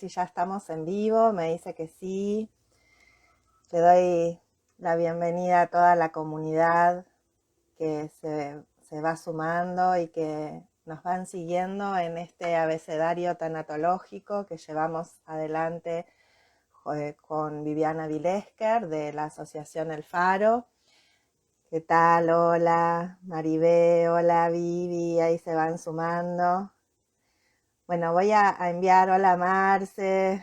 si ya estamos en vivo. Me dice que sí. Le doy la bienvenida a toda la comunidad que se va sumando y que nos van siguiendo en este abecedario tanatológico que llevamos adelante con Viviana Vilesker de la Asociación El Faro. ¿Qué tal? Hola, Maribé, hola, Vivi, ahí se van sumando. Bueno, voy a enviar hola, Marce.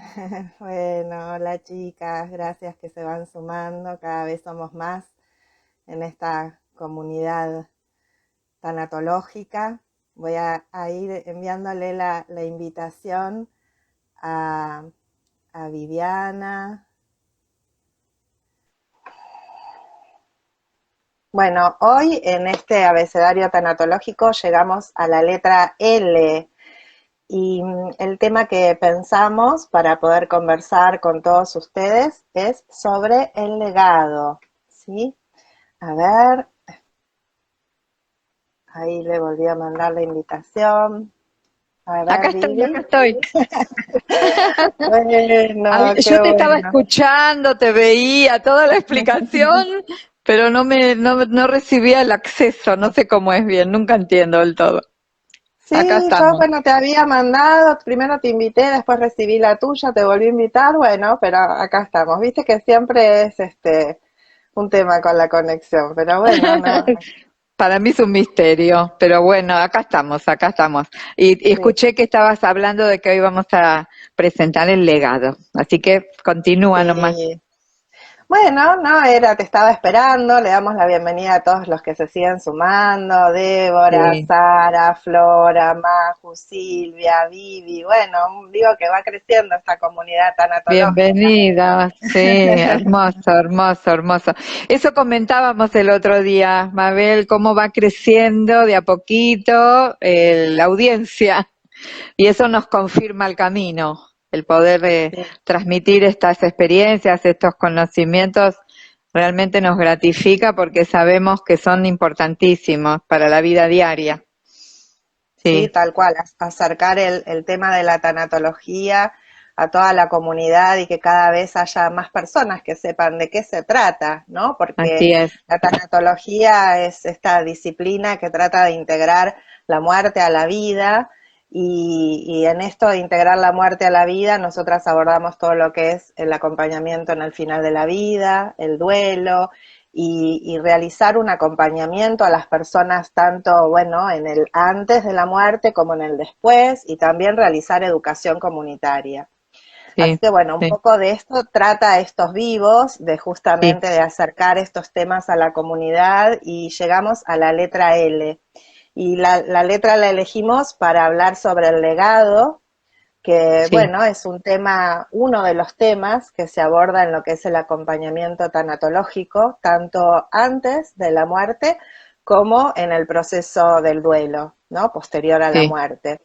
Bueno, hola, chicas, gracias que se van sumando. Cada vez somos más en esta comunidad tanatológica. Voy a ir enviándole la invitación a, a Viviana. Bueno, hoy en este abecedario tanatológico llegamos a la letra L y el tema que pensamos para poder conversar con todos ustedes es sobre el legado, ¿sí? A ver, ahí le volví a mandar la invitación. A Acá ver, estoy, acá Vivi. estoy. Bueno, qué Yo te estaba bueno. escuchando, te veía toda la explicación, pero no recibía el acceso, no sé cómo es bien, nunca entiendo del todo. Acá Sí, yo, estamos. bueno, te había mandado, primero te invité, después recibí la tuya, te volví a invitar, bueno, pero acá estamos. Viste que siempre es un tema con la conexión, pero bueno, no, Para mí es un misterio, pero bueno, acá estamos, acá estamos. Y sí. escuché que estabas hablando de que hoy vamos a presentar el legado, así que continúa nomás. Sí. Bueno, no, te estaba esperando, le damos la bienvenida a todos los que se siguen sumando, Débora, Sí. Sara, Flora, Maju, Silvia, Vivi, bueno, digo que va creciendo esta comunidad tanatológica. Bienvenida, sí, hermoso, hermoso, hermoso. Eso comentábamos el otro día, Mabel, cómo va creciendo de a poquito la audiencia y eso nos confirma el camino, el poder Sí. transmitir estas experiencias, estos conocimientos, realmente nos gratifica porque sabemos que son importantísimos para la vida diaria. Sí, Sí, tal cual, acercar el tema de la tanatología a toda la comunidad y que cada vez haya más personas que sepan de qué se trata, ¿no? Porque así es. la tanatología es esta disciplina que trata de integrar la muerte a la vida y en esto de integrar la muerte a la vida, nosotras abordamos todo lo que es el acompañamiento en el final de la vida, el duelo, y realizar un acompañamiento a las personas tanto, bueno, en el antes de la muerte como en el después y también realizar educación comunitaria. Así Sí, que bueno, un sí, poco de esto trata estos vivos, de sí, justamente de acercar estos temas a la comunidad y llegamos a la letra L. Y la letra la elegimos para hablar sobre el legado, que sí. bueno, es un tema, uno de los temas que se aborda en lo que es el acompañamiento tanatológico, tanto antes de la muerte como en el proceso del duelo, ¿no? Posterior a la Sí, muerte.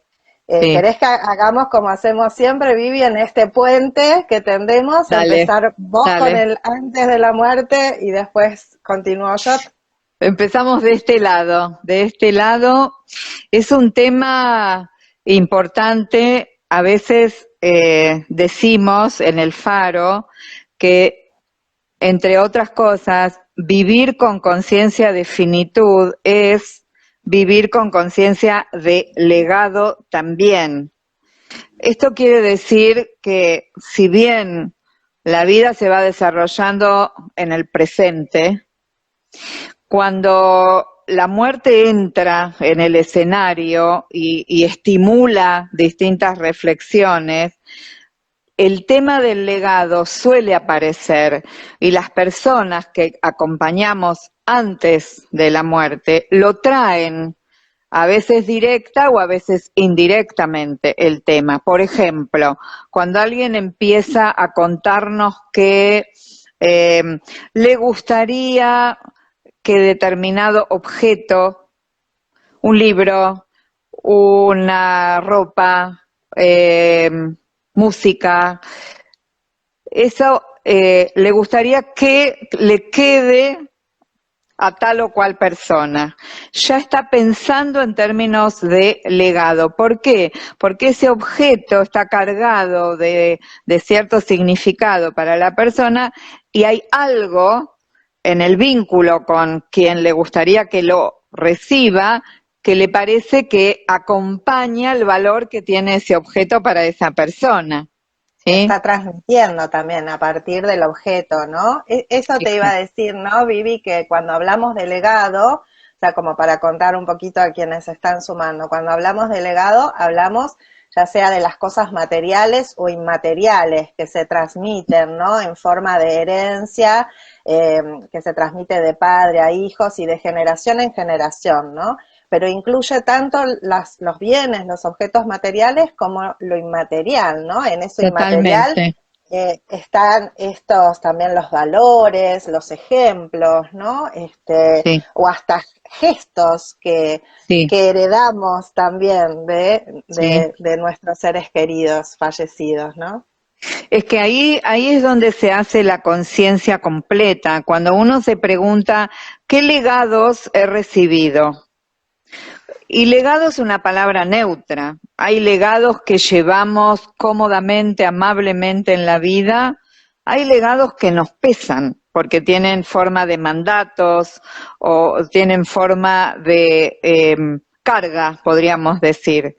sí. ¿Querés que hagamos como hacemos siempre, Vivi, en este puente que tendemos, Dale, empezar vos con dale. el antes de la muerte y después continúo yo? Empezamos de este lado. De este lado es un tema importante. A veces decimos en el Faro que, entre otras cosas, vivir con conciencia de finitud es vivir con conciencia de legado también. Esto quiere decir que si bien la vida se va desarrollando en el presente, cuando la muerte entra en el escenario y estimula distintas reflexiones, el tema del legado suele aparecer y las personas que acompañamos antes de la muerte lo traen, a veces directa o a veces indirectamente, el tema. Por ejemplo, cuando alguien empieza a contarnos que eh, le gustaría que determinado objeto, un libro, una ropa, música, eso le gustaría que le quede a tal o cual persona. Ya está pensando en términos de legado. ¿Por qué? Porque ese objeto está cargado de cierto significado para la persona y hay algo en el vínculo con quien le gustaría que lo reciba que le parece que acompaña el valor que tiene ese objeto para esa persona. ¿Sí? Está transmitiendo también a partir del objeto, ¿no? Eso te iba a decir, ¿no, Vivi? Que cuando hablamos de legado, o sea, como para contar un poquito a quienes están sumando, cuando hablamos de legado, hablamos ya sea de las cosas materiales o inmateriales que se transmiten, ¿no? En forma de herencia, que se transmite de padre a hijos y de generación en generación, ¿no? Pero incluye tanto los bienes, los objetos materiales como lo inmaterial, ¿no? En eso inmaterial Totalmente. están estos también los valores, los ejemplos, ¿no? Sí, O hasta gestos sí, que heredamos también sí. de nuestros seres queridos fallecidos, ¿no? Es que ahí es donde se hace la conciencia completa, cuando uno se pregunta, ¿qué legados he recibido? Y legado es una palabra neutra. Hay legados que llevamos cómodamente, amablemente en la vida. Hay legados que nos pesan porque tienen forma de mandatos o tienen forma de carga, podríamos decir.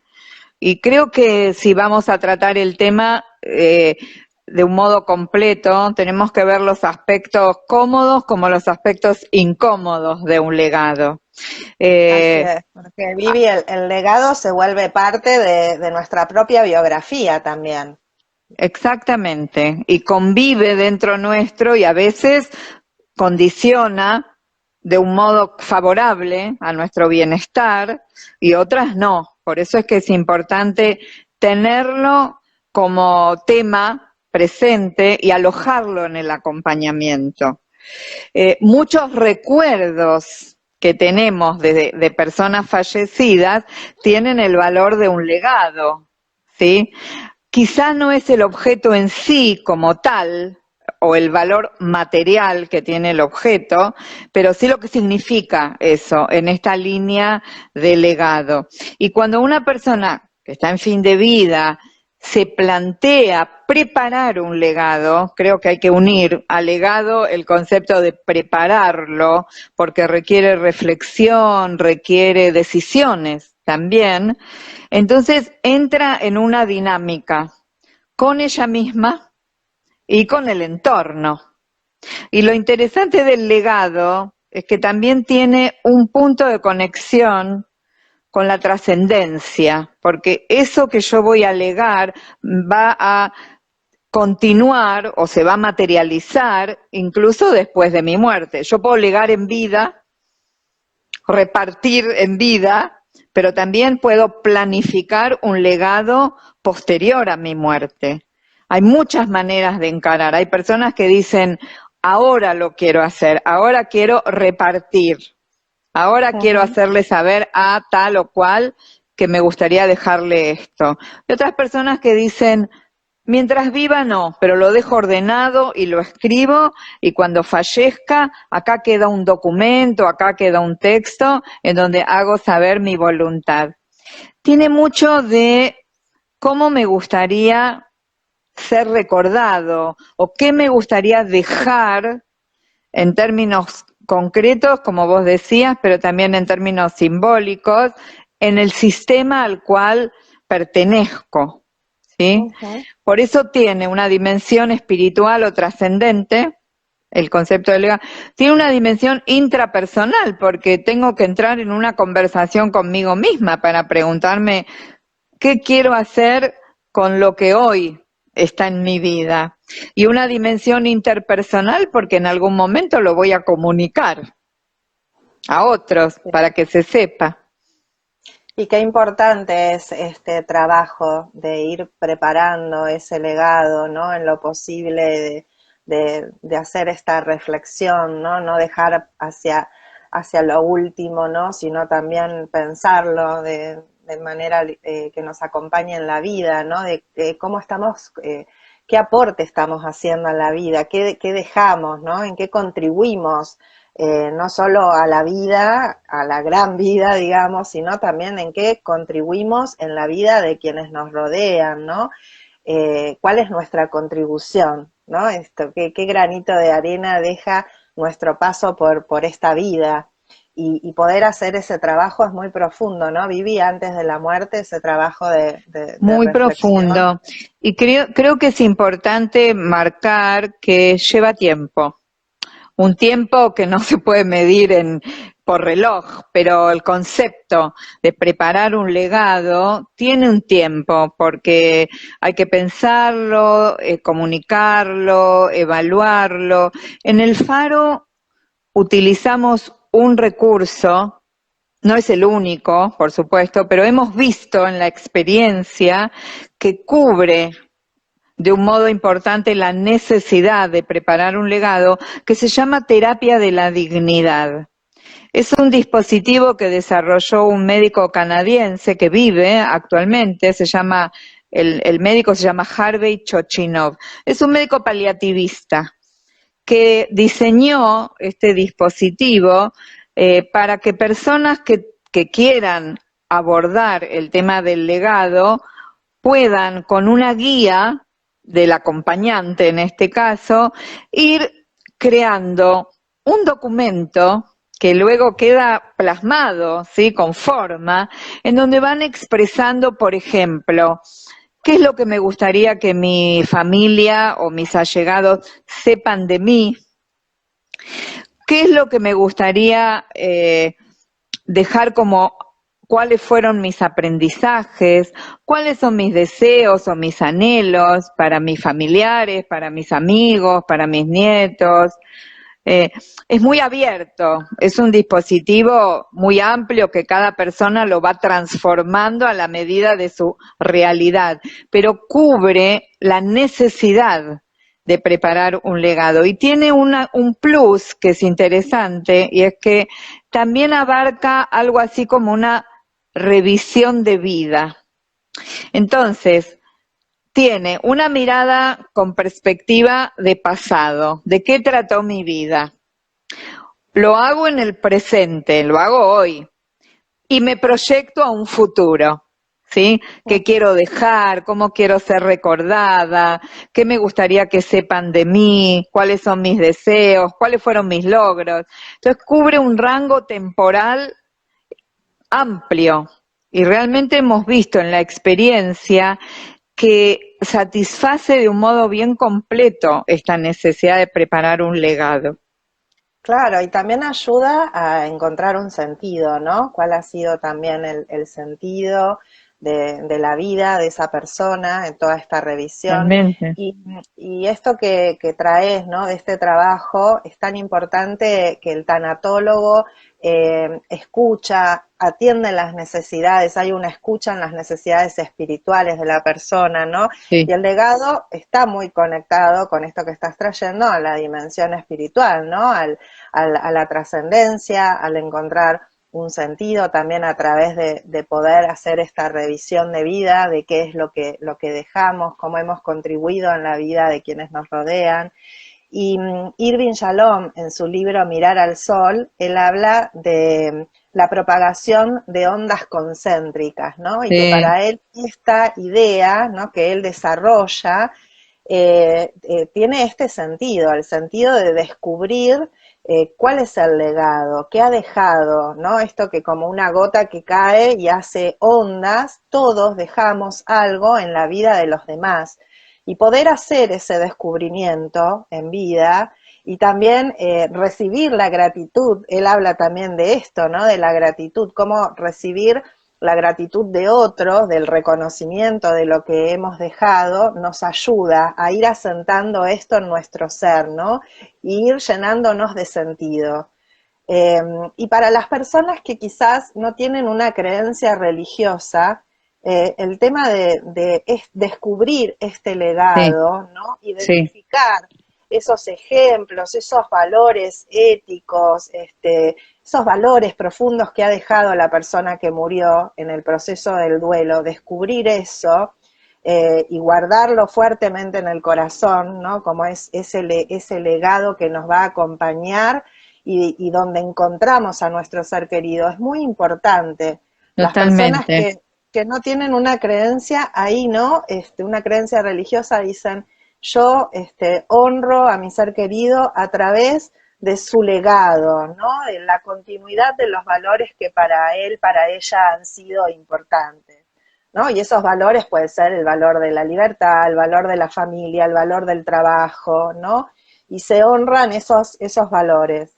Y creo que si vamos a tratar el tema de un modo completo, tenemos que ver los aspectos cómodos como los aspectos incómodos de un legado. Así Eh, es, porque Vivi, el legado se vuelve parte de nuestra propia biografía también. Exactamente, y convive dentro nuestro y a veces condiciona de un modo favorable a nuestro bienestar y otras no. Por eso es que es importante tenerlo como tema presente y alojarlo en el acompañamiento. Muchos recuerdos que tenemos de personas fallecidas tienen el valor de un legado, ¿sí? Quizá no es el objeto en sí como tal, o el valor material que tiene el objeto, pero sí lo que significa eso en esta línea de legado. Y cuando una persona que está en fin de vida se plantea preparar un legado, creo que hay que unir al legado el concepto de prepararlo, porque requiere reflexión, requiere decisiones también, entonces entra en una dinámica con ella misma y con el entorno. Y lo interesante del legado es que también tiene un punto de conexión con la trascendencia, porque eso que yo voy a legar va a continuar o se va a materializar incluso después de mi muerte. Yo puedo legar en vida, repartir en vida, pero también puedo planificar un legado posterior a mi muerte. Hay muchas maneras de encarar. Hay personas que dicen, ahora lo quiero hacer, ahora quiero repartir, ahora quiero Ujú. hacerle saber a tal o cual que me gustaría dejarle esto. Y otras personas que dicen, mientras viva no, pero lo dejo ordenado y lo escribo y cuando fallezca, acá queda un documento, acá queda un texto en donde hago saber mi voluntad. Tiene mucho de cómo me gustaría ser recordado o qué me gustaría dejar en términos concretos, como vos decías, pero también en términos simbólicos, en el sistema al cual pertenezco, ¿sí? Ujú. Por eso tiene una dimensión espiritual o trascendente, el concepto de legado, tiene una dimensión intrapersonal, porque tengo que entrar en una conversación conmigo misma para preguntarme qué quiero hacer con lo que hoy está en mi vida. Y una dimensión interpersonal porque en algún momento lo voy a comunicar a otros para que se sepa. Y qué importante es este trabajo de ir preparando ese legado, ¿no? En lo posible de hacer esta reflexión, ¿no? No dejar hacia lo último, ¿no? Sino también pensarlo de manera que nos acompañe en la vida, ¿no? De cómo estamos, qué aporte estamos haciendo en la vida, qué dejamos, ¿no? En qué contribuimos no solo a la vida, a la gran vida, digamos, sino también en qué contribuimos en la vida de quienes nos rodean, ¿no? ¿Cuál es nuestra contribución, ¿no? ¿Qué granito de arena deja nuestro paso por esta vida? Y poder hacer ese trabajo es muy profundo, ¿no? Viví antes de la muerte ese trabajo de Muy reflexión. profundo. Y creo que es importante marcar que lleva tiempo. Un tiempo que no se puede medir por reloj, pero el concepto de preparar un legado tiene un tiempo, porque hay que pensarlo, comunicarlo, evaluarlo. En el Faro utilizamos un recurso, no es el único, por supuesto, pero hemos visto en la experiencia que cubre de un modo importante la necesidad de preparar un legado, que se llama terapia de la dignidad. Es un dispositivo que desarrolló un médico canadiense que vive actualmente, el médico se llama Harvey Chochinov. Es un médico paliativista que diseñó este dispositivo para que personas que quieran abordar el tema del legado puedan, con una guía del acompañante en este caso, ir creando un documento que luego queda plasmado, ¿sí?, con forma, en donde van expresando, por ejemplo, qué es lo que me gustaría que mi familia o mis allegados sepan de mí, qué es lo que me gustaría dejar como cuáles fueron mis aprendizajes, cuáles son mis deseos o mis anhelos para mis familiares, para mis amigos, para mis nietos. Es muy abierto, es un dispositivo muy amplio que cada persona lo va transformando a la medida de su realidad, pero cubre la necesidad de preparar un legado. Y tiene un plus que es interesante, y es que también abarca algo así como una revisión de vida. Entonces, tiene una mirada con perspectiva de pasado, de qué trató mi vida. Lo hago en el presente, lo hago hoy, y me proyecto a un futuro, ¿sí? ¿Qué quiero dejar? ¿Cómo quiero ser recordada? ¿Qué me gustaría que sepan de mí? ¿Cuáles son mis deseos? ¿Cuáles fueron mis logros? Entonces cubre un rango temporal amplio, y realmente hemos visto en la experiencia que satisface de un modo bien completo esta necesidad de preparar un legado. Claro, y también ayuda a encontrar un sentido, ¿no? ¿Cuál ha sido también el sentido de la vida de esa persona en toda esta revisión? Realmente. Y, y esto que traes, ¿no? De este trabajo, es tan importante que el tanatólogo escucha, atiende las necesidades, hay una escucha en las necesidades espirituales de la persona, ¿no? Sí. Y el legado está muy conectado con esto que estás trayendo a la dimensión espiritual, ¿no? A la trascendencia, al encontrar un sentido también a través de poder hacer esta revisión de vida, de qué es lo que dejamos, cómo hemos contribuido en la vida de quienes nos rodean. Y Irving Yalom, en su libro Mirar al Sol, él habla de la propagación de ondas concéntricas, ¿no? Y que Sí. para él esta idea, ¿no?, que él desarrolla, tiene este sentido, el sentido de descubrir cuál es el legado, qué ha dejado, ¿no? Esto que como una gota que cae y hace ondas, todos dejamos algo en la vida de los demás. Y poder hacer ese descubrimiento en vida y también recibir la gratitud, él habla también de esto, ¿no? De la gratitud, cómo recibir la gratitud de otros, del reconocimiento de lo que hemos dejado, nos ayuda a ir asentando esto en nuestro ser, ¿no? Y ir llenándonos de sentido. Y para las personas que quizás no tienen una creencia religiosa, el tema de descubrir este Sí. legado, ¿no? Sí. Identificar esos ejemplos, esos valores éticos, esos valores profundos que ha dejado la persona que murió en el proceso del duelo, descubrir eso y guardarlo fuertemente en el corazón, ¿no? Como es ese legado que nos va a acompañar y donde encontramos a nuestro ser querido. Es muy importante. Las personas Totalmente. que no tienen una creencia, ahí no, una creencia religiosa, dicen, yo honro a mi ser querido a través de su legado, ¿no? De la continuidad de los valores que para él, para ella han sido importantes, ¿no? Y esos valores pueden ser el valor de la libertad, el valor de la familia, el valor del trabajo, ¿no? Y se honran esos valores.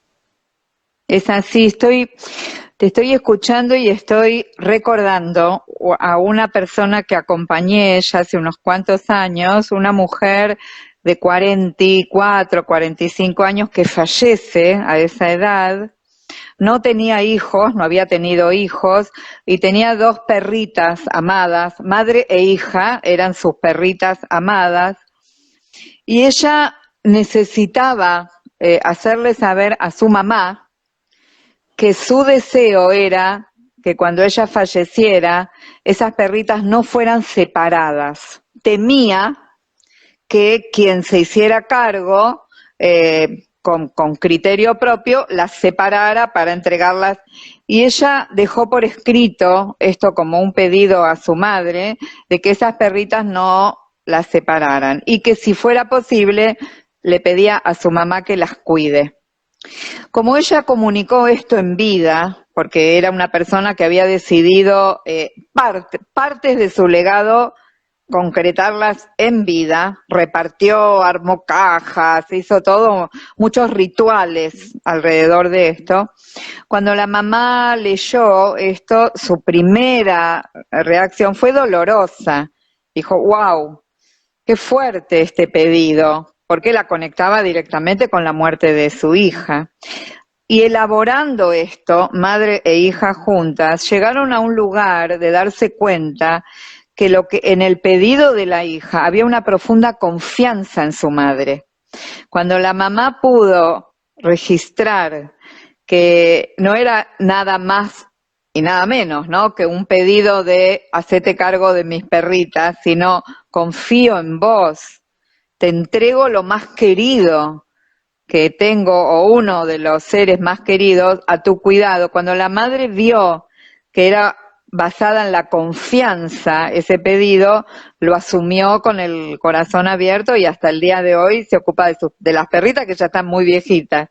Es así, te estoy escuchando y estoy recordando a una persona que acompañé ya hace unos cuantos años, una mujer de 44, 45 años que fallece a esa edad. No tenía hijos, no había tenido hijos, y tenía dos perritas amadas, madre e hija, eran sus perritas amadas, y ella necesitaba hacerle saber a su mamá que su deseo era que cuando ella falleciera, esas perritas no fueran separadas. Temía que quien se hiciera cargo, con criterio propio, las separara para entregarlas. Y ella dejó por escrito esto como un pedido a su madre, de que esas perritas no las separaran y que si fuera posible le pedía a su mamá que las cuide. Como ella comunicó esto en vida, porque era una persona que había decidido partes de su legado concretarlas en vida, repartió, armó cajas, hizo todo, muchos rituales alrededor de esto. Cuando la mamá leyó esto, su primera reacción fue dolorosa. Dijo, wow, qué fuerte este pedido, porque la conectaba directamente con la muerte de su hija. Y elaborando esto, madre e hija juntas, llegaron a un lugar de darse cuenta que en el pedido de la hija había una profunda confianza en su madre. Cuando la mamá pudo registrar que no era nada más y nada menos, ¿no?, que un pedido de hacete cargo de mis perritas, sino confío en vos, te entrego lo más querido que tengo, o uno de los seres más queridos, a tu cuidado. Cuando la madre vio que era basada en la confianza ese pedido, lo asumió con el corazón abierto y hasta el día de hoy se ocupa de las perritas que ya están muy viejitas.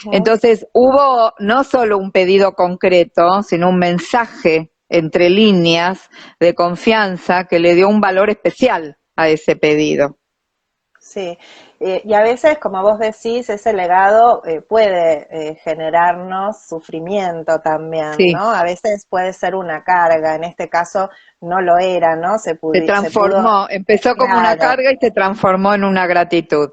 Ujú. Entonces hubo no solo un pedido concreto, sino un mensaje entre líneas de confianza que le dio un valor especial a ese pedido. Sí, y a veces, como vos decís, ese legado puede generarnos sufrimiento también, Sí, ¿no? A veces puede ser una carga, en este caso no lo era, ¿no? se Se pudo, transformó, empezó como una claro, carga y se transformó en una gratitud.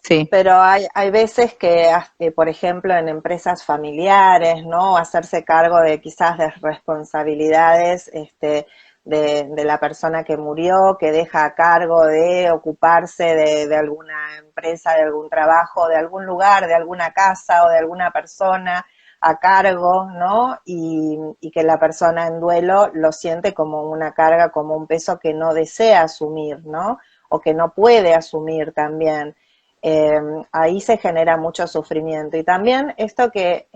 Sí, pero hay veces que, por ejemplo, en empresas familiares, ¿no? Hacerse cargo de quizás de responsabilidades, de la persona que murió, que deja a cargo de ocuparse de alguna empresa, de algún trabajo, de algún lugar, de alguna casa o de alguna persona a cargo, ¿no? Y que la persona en duelo lo siente como una carga, como un peso que no desea asumir, ¿no? O que no puede asumir también. Ahí se genera mucho sufrimiento. Y también esto que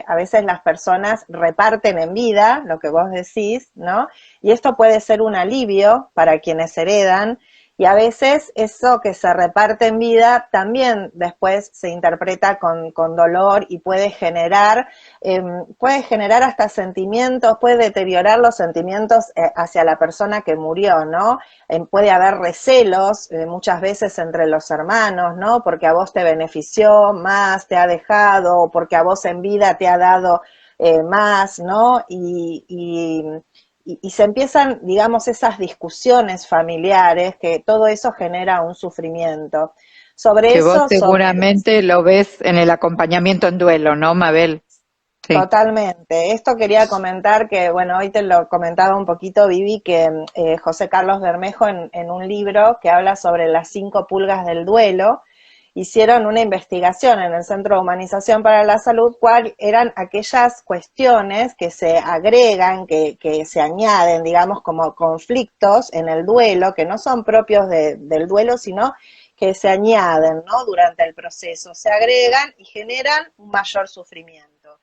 a veces las personas reparten en vida, lo que vos decís, ¿no? Y esto puede ser un alivio para quienes heredan, y a veces eso que se reparte en vida también después se interpreta con dolor y puede generar hasta sentimientos, puede deteriorar los sentimientos hacia la persona que murió, ¿no? Puede haber recelos muchas veces entre los hermanos, ¿no? Porque a vos te benefició más, te ha dejado, o porque a vos en vida te ha dado más, ¿no? Y se empiezan, digamos, esas discusiones familiares, que todo eso genera un sufrimiento. Sobre que vos eso, seguramente lo ves en el acompañamiento en duelo, ¿no, Mabel? Sí. totalmente. Esto quería comentar que, bueno, hoy te lo comentaba un poquito, Vivi, que José Carlos Bermejo en un libro que habla sobre las 5 pulgas del duelo, hicieron una investigación en el Centro de Humanización para la Salud, cuáles eran aquellas cuestiones que se agregan, que se añaden, digamos, como conflictos en el duelo, que no son propios del duelo, sino que se añaden, ¿no? Durante el proceso, se agregan y generan un mayor sufrimiento.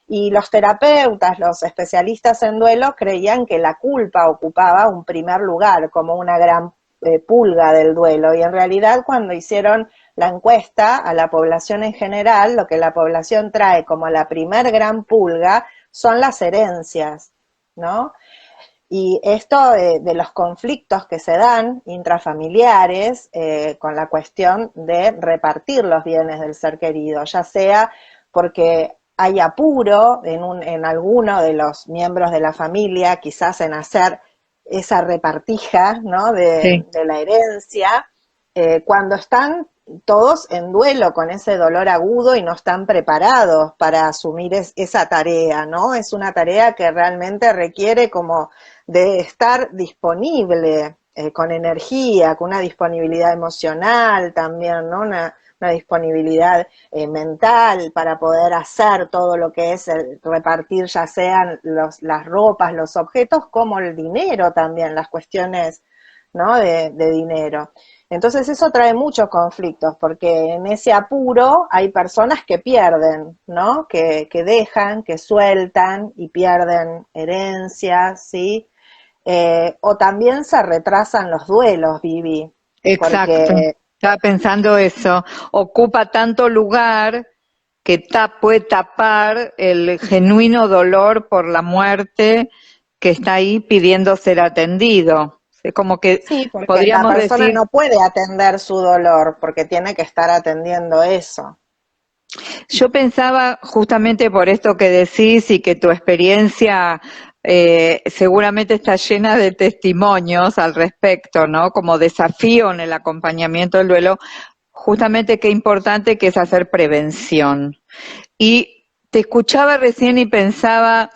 Y los terapeutas, los especialistas en duelo, creían que la culpa ocupaba un primer lugar, como una gran pulga del duelo, y en realidad cuando hicieron la encuesta a la población en general, lo que la población trae como la primer gran pulga son las herencias, ¿no? Y esto de los conflictos que se dan intrafamiliares con la cuestión de repartir los bienes del ser querido, ya sea porque hay apuro en alguno de los miembros de la familia, quizás en hacer esa repartija, ¿no? Sí. de la herencia, cuando están todos en duelo con ese dolor agudo y no están preparados para asumir esa tarea, ¿no? Es una tarea que realmente requiere como de estar disponible, con energía, con una disponibilidad emocional también, ¿no? Una disponibilidad mental para poder hacer todo lo que es el repartir, ya sean las ropas, los objetos, como el dinero también, las cuestiones, ¿no? de dinero. Entonces eso trae muchos conflictos, porque en ese apuro hay personas que pierden, ¿no? Que dejan, que sueltan y pierden herencias, ¿sí? O también se retrasan los duelos, Vivi, Exacto, porque estaba pensando eso. Ocupa tanto lugar que puede tapar el genuino dolor por la muerte que está ahí pidiendo ser atendido. Es como que sí, porque la podríamos persona decir, no puede atender su dolor, porque tiene que estar atendiendo eso. yo pensaba justamente por esto que decís y que tu experiencia seguramente está llena de testimonios al respecto, ¿no? Como desafío en el acompañamiento del duelo, justamente qué importante que es hacer prevención. Y te escuchaba recién y pensaba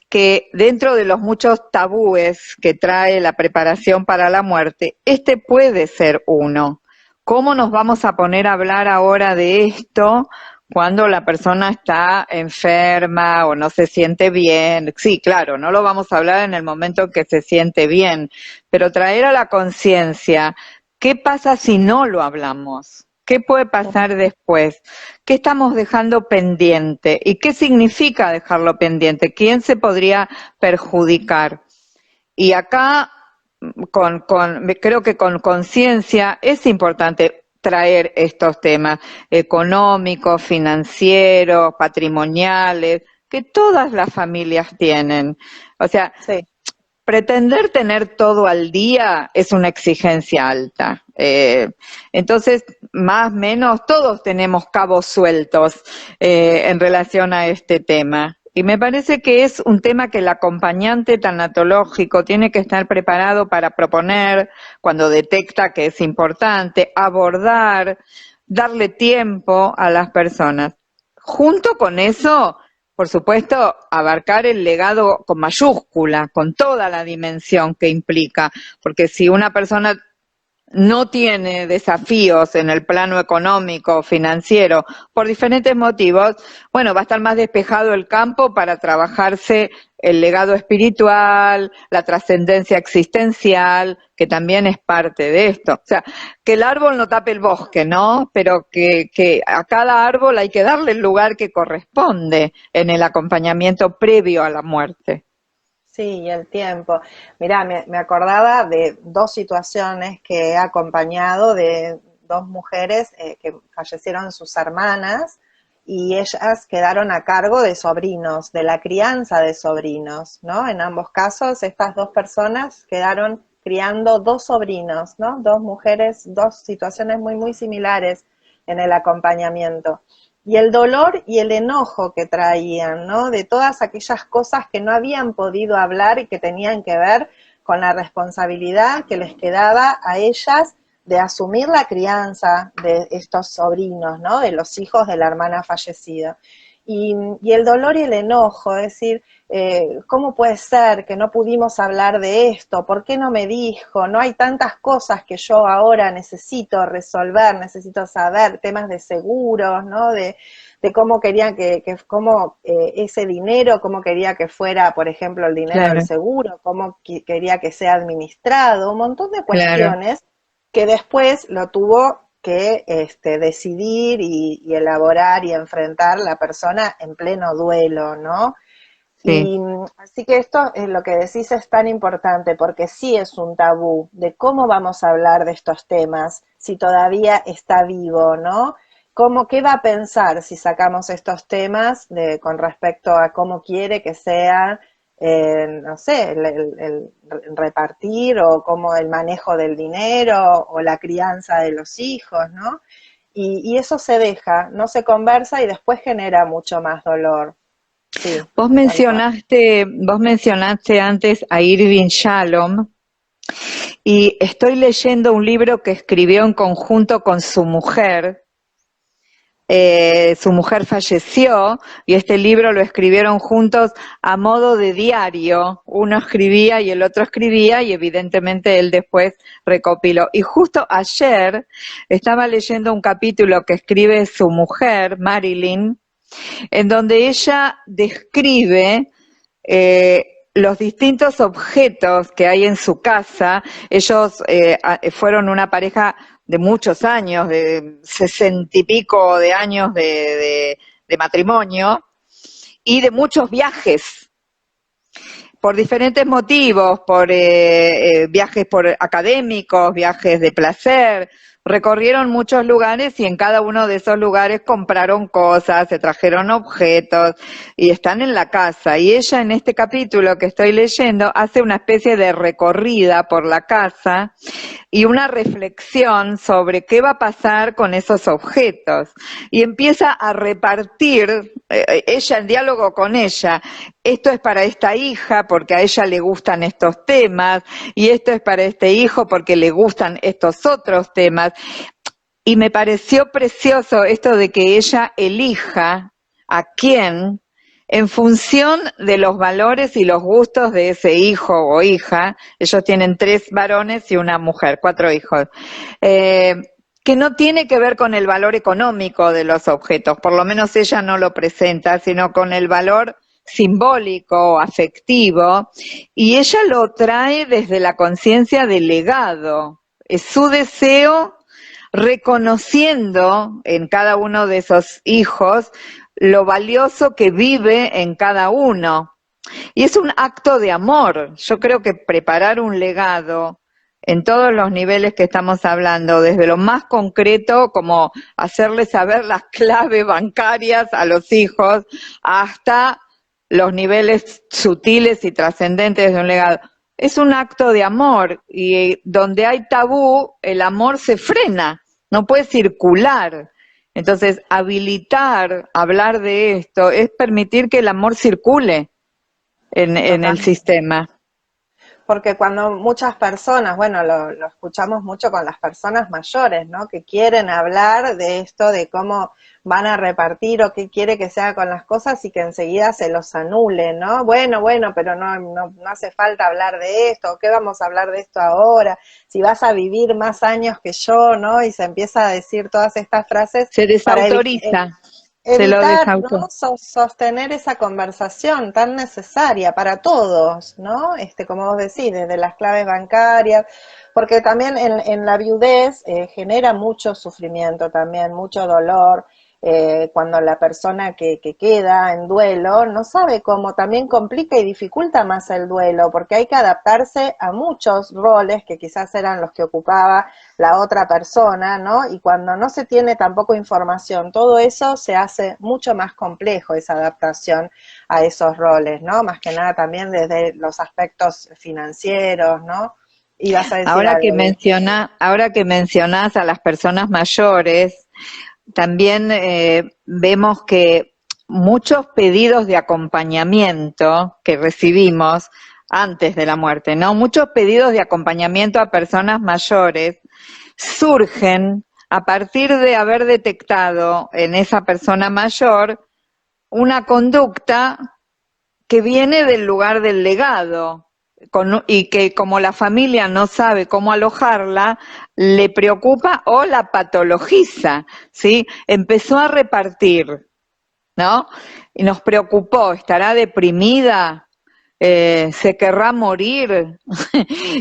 que dentro de los muchos tabúes que trae la preparación para la muerte, este puede ser uno. ¿Cómo nos vamos a poner a hablar ahora de esto cuando la persona está enferma o no se siente bien? Sí, claro, no lo vamos a hablar en el momento que se siente bien, pero traer a la conciencia, ¿qué pasa si no lo hablamos? ¿Qué puede pasar después? ¿Qué estamos dejando pendiente? ¿Y qué significa dejarlo pendiente? ¿Quién se podría perjudicar? Y acá, creo que con conciencia es importante traer estos temas económicos, financieros, patrimoniales, que todas las familias tienen. O sea, Sí. pretender tener todo al día es una exigencia alta. Entonces, más o menos, todos tenemos cabos sueltos en relación a este tema. Y me parece que es un tema que el acompañante tanatológico tiene que estar preparado para proponer cuando detecta que es importante, abordar, darle tiempo a las personas. Junto con eso, por supuesto, abarcar el legado con mayúscula, con toda la dimensión que implica, porque si una persona no tiene desafíos en el plano económico, financiero, por diferentes motivos, bueno, va a estar más despejado el campo para trabajarse el legado espiritual, la trascendencia existencial, que también es parte de esto. O sea, que el árbol no tape el bosque, ¿no? Pero que a cada árbol hay que darle el lugar que corresponde en el acompañamiento previo a la muerte. Sí, y el tiempo. Mirá, me acordaba de dos situaciones que he acompañado de dos mujeres que fallecieron sus hermanas y ellas quedaron a cargo de sobrinos, de la crianza de sobrinos, ¿no? En ambos casos, estas dos personas quedaron criando dos sobrinos, ¿no? Dos mujeres, dos situaciones muy, muy similares en el acompañamiento y el dolor y el enojo que traían, ¿no? De todas aquellas cosas que no habían podido hablar y que tenían que ver con la responsabilidad que les quedaba a ellas de asumir la crianza de estos sobrinos, ¿no? De los hijos de la hermana fallecida. Y el dolor y el enojo, es decir, ¿cómo puede ser que no pudimos hablar de esto? ¿Por qué no me dijo? No hay tantas cosas que yo ahora necesito resolver, necesito saber, temas de seguros, ¿no? De cómo querían cómo ese dinero, cómo quería que fuera, por ejemplo, el dinero del Claro, seguro, cómo quería que sea administrado, un montón de claro. cuestiones que después lo tuvo que decidir y elaborar y enfrentar la persona en pleno duelo, ¿no? Sí. Y así que esto es lo que decís es tan importante porque sí es un tabú de cómo vamos a hablar de estos temas si todavía está vivo, ¿no? ¿Qué va a pensar si sacamos estos temas con respecto a cómo quiere que sea, no sé, el repartir o cómo el manejo del dinero o la crianza de los hijos, ¿no? Y eso se deja, no se conversa y después genera mucho más dolor. Sí, tal cual. Vos mencionaste antes a Irving Shalom, y estoy leyendo un libro que escribió en conjunto con su mujer. Su mujer falleció y este libro lo escribieron juntos a modo de diario. Uno escribía y el otro escribía y evidentemente él después recopiló. Y justo ayer estaba leyendo un capítulo que escribe su mujer, Marilyn, en donde ella describe los distintos objetos que hay en su casa. Ellos fueron una pareja de muchos años, de 60 y pico de años de matrimonio y de muchos viajes por diferentes motivos, por viajes por académicos, viajes de placer. Recorrieron muchos lugares y en cada uno de esos lugares compraron cosas, se trajeron objetos y están en la casa. Y ella en este capítulo que estoy leyendo hace una especie de recorrida por la casa y una reflexión sobre qué va a pasar con esos objetos. Y empieza a repartir, ella en diálogo con ella, esto es para esta hija porque a ella le gustan estos temas, y esto es para este hijo porque le gustan estos otros temas. Y me pareció precioso esto de que ella elija a quién en función de los valores y los gustos de ese hijo o hija. Ellos tienen 3 varones y una mujer, 4 hijos. Que no tiene que ver con el valor económico de los objetos, por lo menos ella no lo presenta, sino con el valor simbólico, afectivo, y ella lo trae desde la conciencia del legado. Es su deseo, reconociendo en cada uno de esos hijos lo valioso que vive en cada uno. Y es un acto de amor. Yo creo que preparar un legado en todos los niveles que estamos hablando, desde lo más concreto, como hacerle saber las claves bancarias a los hijos, hasta los niveles sutiles y trascendentes de un legado. Es un acto de amor, y donde hay tabú, el amor se frena, no puede circular. Entonces, habilitar, hablar de esto, es permitir que el amor circule en el Totalmente. sistema. Porque cuando muchas personas, bueno, lo escuchamos mucho con las personas mayores, ¿no? Que quieren hablar de esto, de cómo van a repartir o qué quiere que sea con las cosas y que enseguida se los anule, ¿no? Bueno, pero no hace falta hablar de esto, ¿qué vamos a hablar de esto ahora? Si vas a vivir más años que yo, ¿no? Y se empieza a decir todas estas frases Se para desautoriza, se lo evitar, ¿no? desautoriza. Sostener esa conversación tan necesaria para todos, ¿no? Como vos decís, desde las claves bancarias, porque también en la viudez genera mucho sufrimiento también, mucho dolor, cuando la persona que queda en duelo no sabe cómo, también complica y dificulta más el duelo, porque hay que adaptarse a muchos roles que quizás eran los que ocupaba la otra persona, ¿no? Y cuando no se tiene tampoco información, todo eso se hace mucho más complejo, esa adaptación a esos roles, ¿no? Más que nada también desde los aspectos financieros, ¿no? Y vas a decir algo. Ahora que mencionás a las personas mayores, también vemos que muchos pedidos de acompañamiento que recibimos antes de la muerte, ¿no? Muchos pedidos de acompañamiento a personas mayores surgen a partir de haber detectado en esa persona mayor una conducta que viene del lugar del legado, y que como la familia no sabe cómo alojarla, le preocupa o la patologiza, ¿sí? Empezó a repartir, ¿no? Y nos preocupó, ¿estará deprimida? ¿Se querrá morir?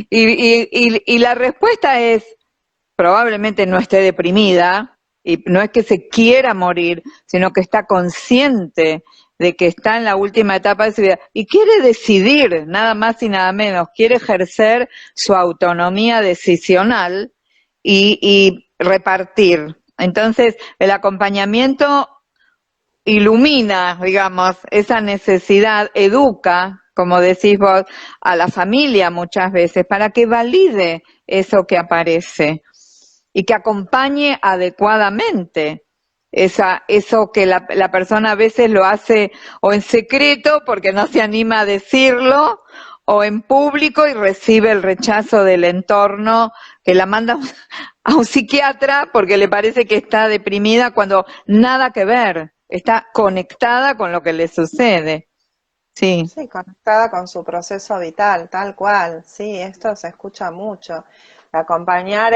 Y la respuesta es, probablemente no esté deprimida, y no es que se quiera morir, sino que está consciente de que está en la última etapa de su vida y quiere decidir, nada más y nada menos, quiere ejercer su autonomía decisional y repartir. Entonces, el acompañamiento ilumina, digamos, esa necesidad, educa, como decís vos, a la familia muchas veces, para que valide eso que aparece y que acompañe adecuadamente eso que la persona a veces lo hace o en secreto porque no se anima a decirlo, o en público y recibe el rechazo del entorno, que la manda a un psiquiatra porque le parece que está deprimida cuando nada que ver, está conectada con lo que le sucede. Sí, Sí, conectada con su proceso vital, tal cual. Sí, esto se escucha mucho. Acompañar,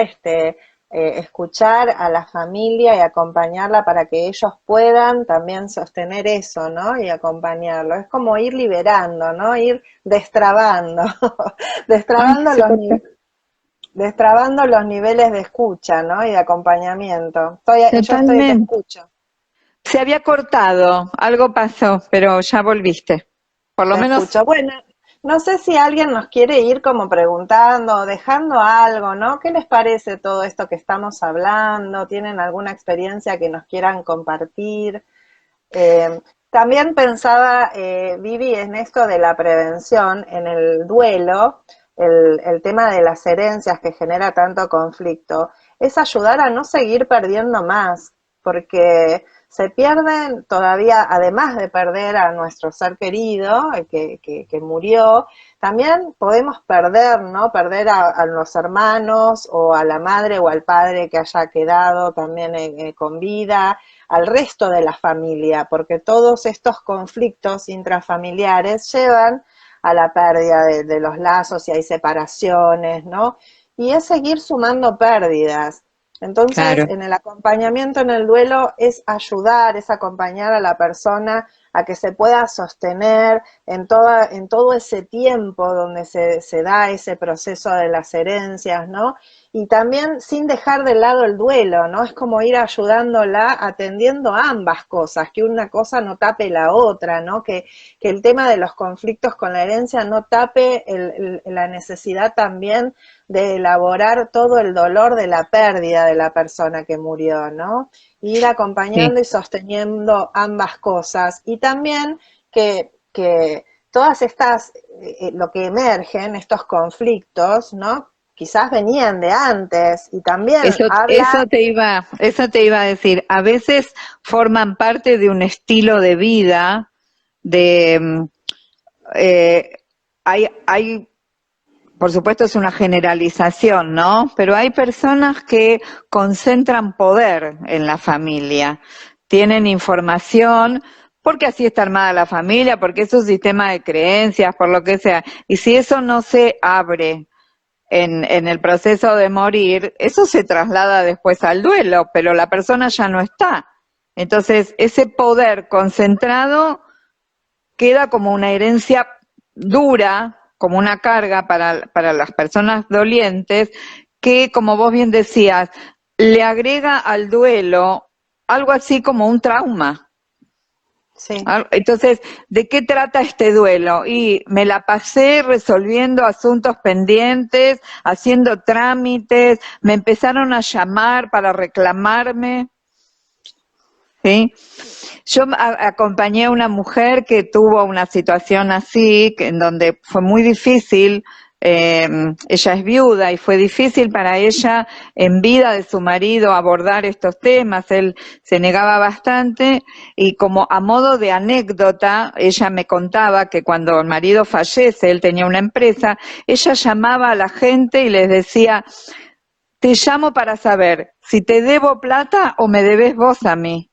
escuchar a la familia y acompañarla para que ellos puedan también sostener eso, ¿no? Y acompañarlo. Es como ir liberando, ¿no? Ir destrabando, ay, destrabando se corta. destrabando los niveles de escucha, ¿no? Y de acompañamiento. Te Totalmente. escucho. Se había cortado, algo pasó, pero ya volviste. Por lo Te menos, escucho. Bueno, no sé si alguien nos quiere ir como preguntando, dejando algo, ¿no? ¿Qué les parece todo esto que estamos hablando? ¿Tienen alguna experiencia que nos quieran compartir? También pensaba, Vivi, en esto de la prevención, en el duelo, el tema de las herencias que genera tanto conflicto, es ayudar a no seguir perdiendo más, porque se pierden todavía, además de perder a nuestro ser querido, que murió, también podemos perder, ¿no? Perder a los hermanos o a la madre o al padre que haya quedado también con vida, al resto de la familia, porque todos estos conflictos intrafamiliares llevan a la pérdida de los lazos y hay separaciones, ¿no? Y es seguir sumando pérdidas. Entonces, claro. en el acompañamiento en el duelo es ayudar, es acompañar a la persona a que se pueda sostener en todo ese tiempo donde se da ese proceso de las herencias, ¿no? Y también sin dejar de lado el duelo, ¿no? Es como ir ayudándola, atendiendo a ambas cosas, que una cosa no tape la otra, ¿no? Que el tema de los conflictos con la herencia no tape la necesidad también de elaborar todo el dolor de la pérdida de la persona que murió, ¿no? Ir Sí. acompañando y sosteniendo ambas cosas. Y también que todas estas, lo que emergen, estos conflictos, ¿no? Quizás venían de antes y también habla, Eso te iba a decir. A veces forman parte de un estilo de vida, de eh, hay, por supuesto es una generalización, ¿no? Pero hay personas que concentran poder en la familia, tienen información, porque así está armada la familia, porque es un sistema de creencias, por lo que sea. Y si eso no se abre en el proceso de morir, eso se traslada después al duelo, pero la persona ya no está. Entonces, ese poder concentrado queda como una herencia dura, como una carga para las personas dolientes, que, como vos bien decías, le agrega al duelo algo así como un trauma. sí, Entonces, ¿de qué trata este duelo? Y me la pasé resolviendo asuntos pendientes, haciendo trámites, me empezaron a llamar para reclamarme, ¿sí? Yo acompañé a una mujer que tuvo una situación así, en donde fue muy difícil. Ella es viuda y fue difícil para ella en vida de su marido abordar estos temas. Él se negaba bastante y, como a modo de anécdota, ella me contaba que cuando el marido fallece, él tenía una empresa, ella llamaba a la gente y les decía: te llamo para saber si te debo plata o me debes vos a mí.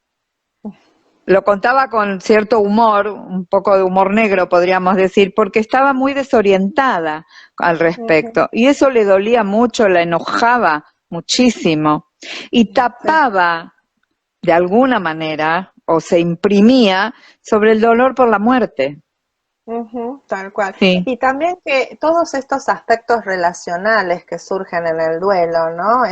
Lo contaba con cierto humor, un poco de humor negro podríamos decir, porque estaba muy desorientada al ujú, respecto. Y eso le dolía mucho, la enojaba muchísimo. Y sí, tapaba de alguna manera, o se imprimía, sobre el dolor por la muerte. Ujú, tal cual. Sí, Y también que todos estos aspectos relacionales que surgen en el duelo, ¿no?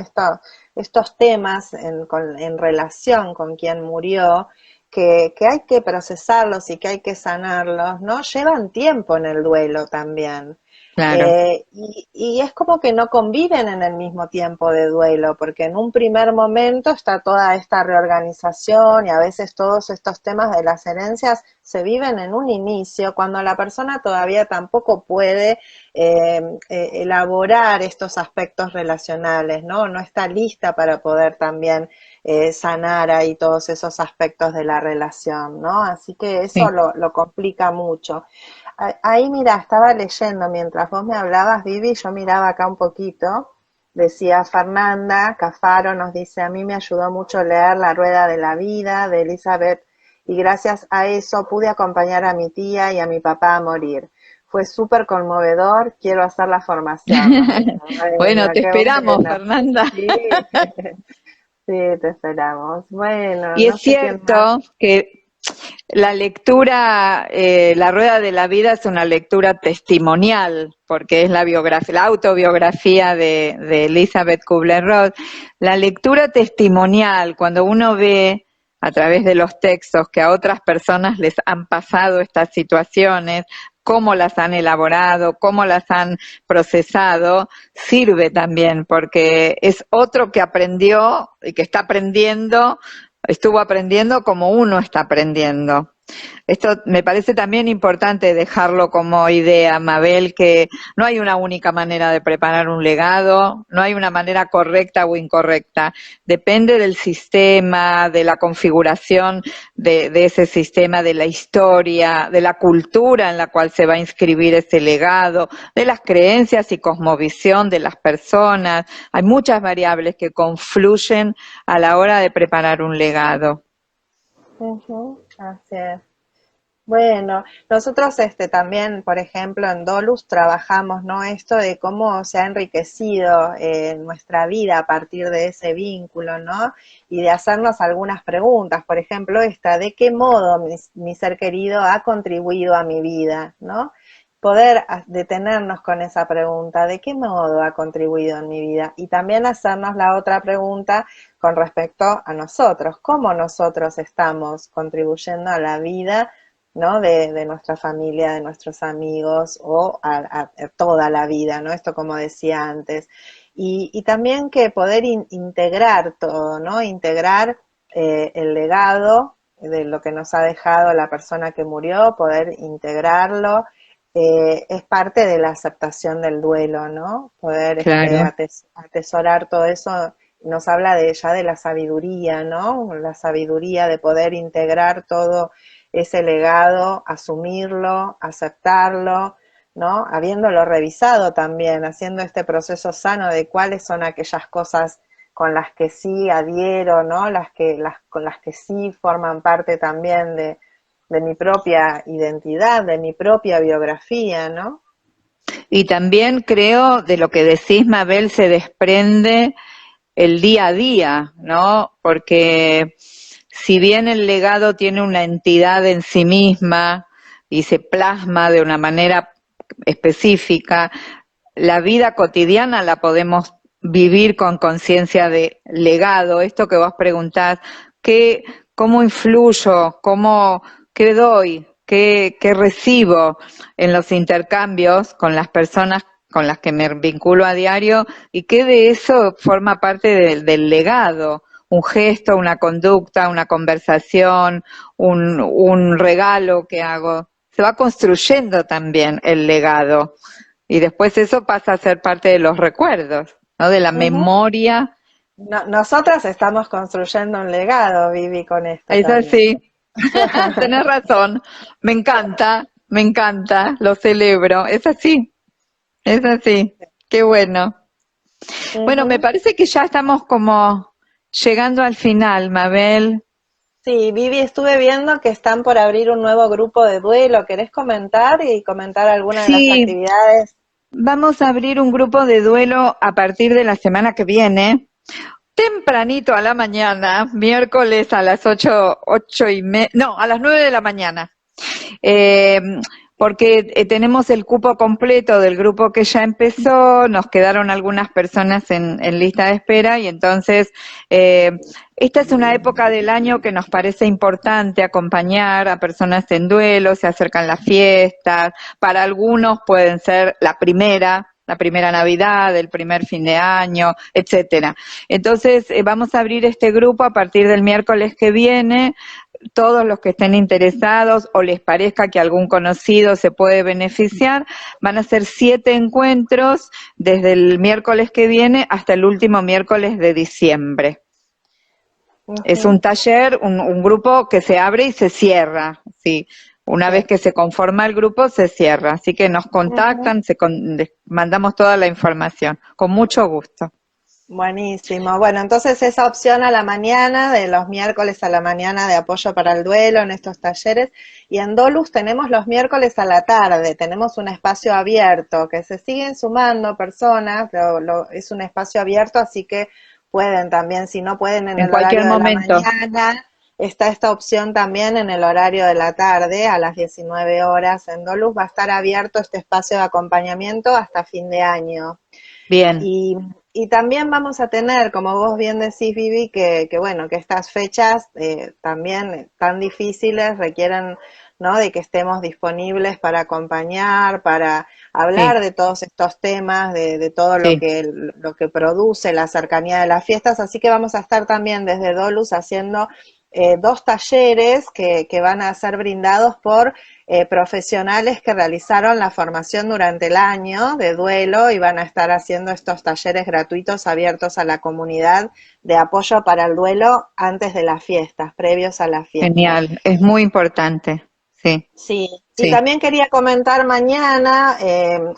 Estos temas en relación con quien murió, que hay que procesarlos y que hay que sanarlos, ¿no? Llevan tiempo en el duelo también. claro. Y es como que no conviven en el mismo tiempo de duelo, porque en un primer momento está toda esta reorganización y a veces todos estos temas de las herencias se viven en un inicio, cuando la persona todavía tampoco puede elaborar estos aspectos relacionales, ¿no? No está lista para poder también sanar ahí todos esos aspectos de la relación, ¿no? Así que eso Sí. lo complica mucho. Ahí, mira, estaba leyendo mientras vos me hablabas, Vivi, yo miraba acá un poquito. Decía Fernanda Cafaro, nos dice, a mí me ayudó mucho leer La Rueda de la Vida de Elizabeth y gracias a eso pude acompañar a mi tía y a mi papá a morir. Fue súper conmovedor, quiero hacer la formación, nos dice. Bueno, Bueno, te qué esperamos, bueno. Fernanda. Sí, sí, te esperamos. Bueno, Y no es sé quién más. cierto que la lectura, La Rueda de la Vida es una lectura testimonial, porque es la biografía, la autobiografía de Elizabeth Kubler-Ross. La lectura testimonial, cuando uno ve a través de los textos que a otras personas les han pasado estas situaciones, cómo las han elaborado, cómo las han procesado, sirve también, porque es otro que aprendió y que está aprendiendo, estuvo aprendiendo como uno está aprendiendo. Esto me parece también importante dejarlo como idea, Mabel, que no hay una única manera de preparar un legado, no hay una manera correcta o incorrecta. Depende del sistema, de la configuración de ese sistema, de la historia, de la cultura en la cual se va a inscribir ese legado, de las creencias y cosmovisión de las personas. Hay muchas variables que confluyen a la hora de preparar un legado. Ujú, así es. Bueno, nosotros también, por ejemplo, en Dolus trabajamos, ¿no? Esto de cómo se ha enriquecido nuestra vida a partir de ese vínculo, ¿no? Y de hacernos algunas preguntas, por ejemplo, ¿de qué modo mi ser querido ha contribuido a mi vida, ¿no? Poder detenernos con esa pregunta, ¿de qué modo ha contribuido en mi vida? Y también hacernos la otra pregunta con respecto a nosotros, ¿cómo nosotros estamos contribuyendo a la vida, ¿no? De nuestra familia, de nuestros amigos o a toda la vida, ¿no? Esto como decía antes. Y también que poder integrar todo, ¿no? Integrar el legado de lo que nos ha dejado la persona que murió, poder integrarlo, es parte de la aceptación del duelo, ¿no? Poder Claro. atesorar todo eso nos habla de ya de la sabiduría, ¿no? La sabiduría de poder integrar todo ese legado, asumirlo, aceptarlo, ¿no? Habiéndolo revisado también, haciendo este proceso sano de cuáles son aquellas cosas con las que sí adhiero, ¿no? Con las que sí forman parte también de mi propia identidad, de mi propia biografía, ¿no? Y también creo de lo que decís, Mabel, se desprende el día a día, ¿no? Porque si bien el legado tiene una entidad en sí misma y se plasma de una manera específica, la vida cotidiana la podemos vivir con conciencia de legado. Esto que vos preguntás, ¿qué, cómo influyo? ¿Cómo, qué doy? ¿Qué recibo en los intercambios con las personas con las que me vinculo a diario? ¿Y qué de eso forma parte del legado? Un gesto, una conducta, una conversación, un regalo que hago. Se va construyendo también el legado. Y después eso pasa a ser parte de los recuerdos, ¿no? De la Ujú. memoria. Nosotras estamos construyendo un legado, Vivi, con esto Es también. así. Tenés razón. Me encanta, lo celebro. Es así, es así. Qué bueno. Bueno, me Ujú. parece que ya estamos como llegando al final, Mabel. Sí, Vivi, estuve viendo que están por abrir un nuevo grupo de duelo. ¿Querés comentar y comentar alguna de las Sí, actividades? vamos a abrir un grupo de duelo a partir de la semana que viene. Tempranito a la mañana, miércoles a las 8, 8:30, no, a las 9 de la mañana. Eh, porque tenemos el cupo completo del grupo que ya empezó, nos quedaron algunas personas en lista de espera y entonces esta es una época del año que nos parece importante acompañar a personas en duelo, se acercan las fiestas, para algunos pueden ser la primera Navidad, el primer fin de año, etcétera. Entonces vamos a abrir este grupo a partir del miércoles que viene. Todos los que estén interesados o les parezca que algún conocido se puede beneficiar, van a ser 7 encuentros desde el miércoles que viene hasta el último miércoles de diciembre. Es un taller, un grupo que se abre y se cierra, sí. Una vez que se conforma el grupo, se cierra. Así que nos contactan, les mandamos toda la información. Con mucho gusto. Buenísimo. Bueno, entonces esa opción a la mañana, de los miércoles a la mañana de apoyo para el duelo en estos talleres. Y en Dolus tenemos los miércoles a la tarde, tenemos un espacio abierto, que se siguen sumando personas, es un espacio abierto, así que pueden también, si no pueden en el horario de la mañana, está esta opción también en el horario de la tarde, a las 19 horas en Dolus, va a estar abierto este espacio de acompañamiento hasta fin de año. Bien. Y también vamos a tener, como vos bien decís, Vivi, que bueno, que estas fechas también tan difíciles requieren, ¿no?, de que estemos disponibles para acompañar, para hablar de todos estos temas, de todo lo que produce la cercanía de las fiestas, así que vamos a estar también desde Dolus haciendo 2 talleres que van a ser brindados por profesionales que realizaron la formación durante el año de duelo y van a estar haciendo estos talleres gratuitos abiertos a la comunidad de apoyo para el duelo antes de las fiestas, previos a las fiestas. Genial, es muy importante. Sí. Y también quería comentar mañana,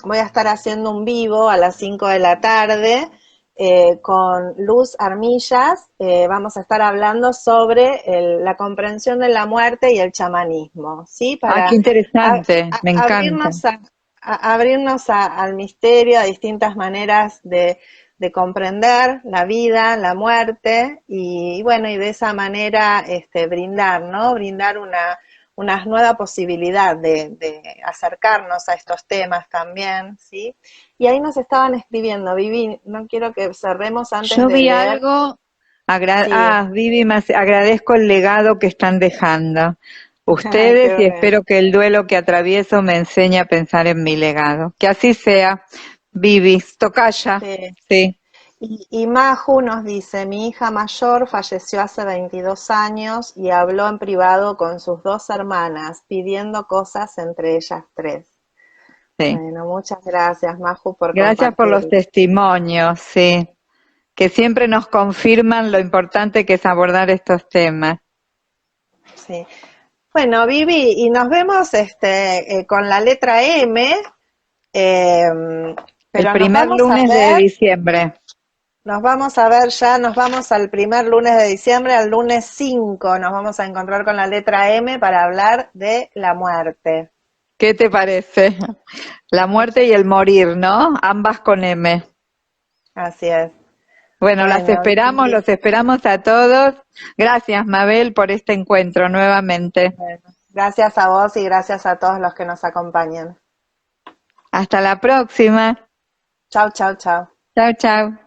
voy a estar haciendo un vivo a las 5 de la tarde con Luz Armillas, vamos a estar hablando sobre la comprensión de la muerte y el chamanismo, ¿sí? Para qué interesante, me encanta. Abrirnos al misterio, a distintas maneras de comprender la vida, la muerte, y bueno, y de esa manera brindar, ¿no? Brindar una nueva posibilidad de acercarnos a estos temas también, ¿sí? Y ahí nos estaban escribiendo, Vivi, no quiero que cerremos antes Yo de vi leer. algo, Sí. Vivi, agradezco el legado que están dejando Ay, ustedes qué y bueno. espero que el duelo que atravieso me enseñe a pensar en mi legado. Que así sea, Vivi, tocaya. Sí. Sí. Y Maju nos dice, mi hija mayor falleció hace 22 años y habló en privado con sus 2 hermanas, pidiendo cosas entre ellas 3. Sí. Bueno, muchas gracias, Maju, por Gracias por los compartir. testimonios, sí, que siempre nos confirman lo importante que es abordar estos temas. Sí. Bueno, Vivi, y nos vemos con la letra M, El pero nos primer vamos a lunes de ver, diciembre. nos vamos a ver ya, nos vamos al primer lunes de diciembre, al lunes 5, nos vamos a encontrar con la letra M para hablar de la muerte. ¿Qué te parece? La muerte y el morir, ¿no? Ambas con M. Así es. Bueno, Bueno, Vivi, los esperamos a todos. Gracias, Mabel, por este encuentro nuevamente. bueno, gracias a vos y gracias a todos los que nos acompañan. Hasta la próxima. Chau, chau, chau. Chao, chao.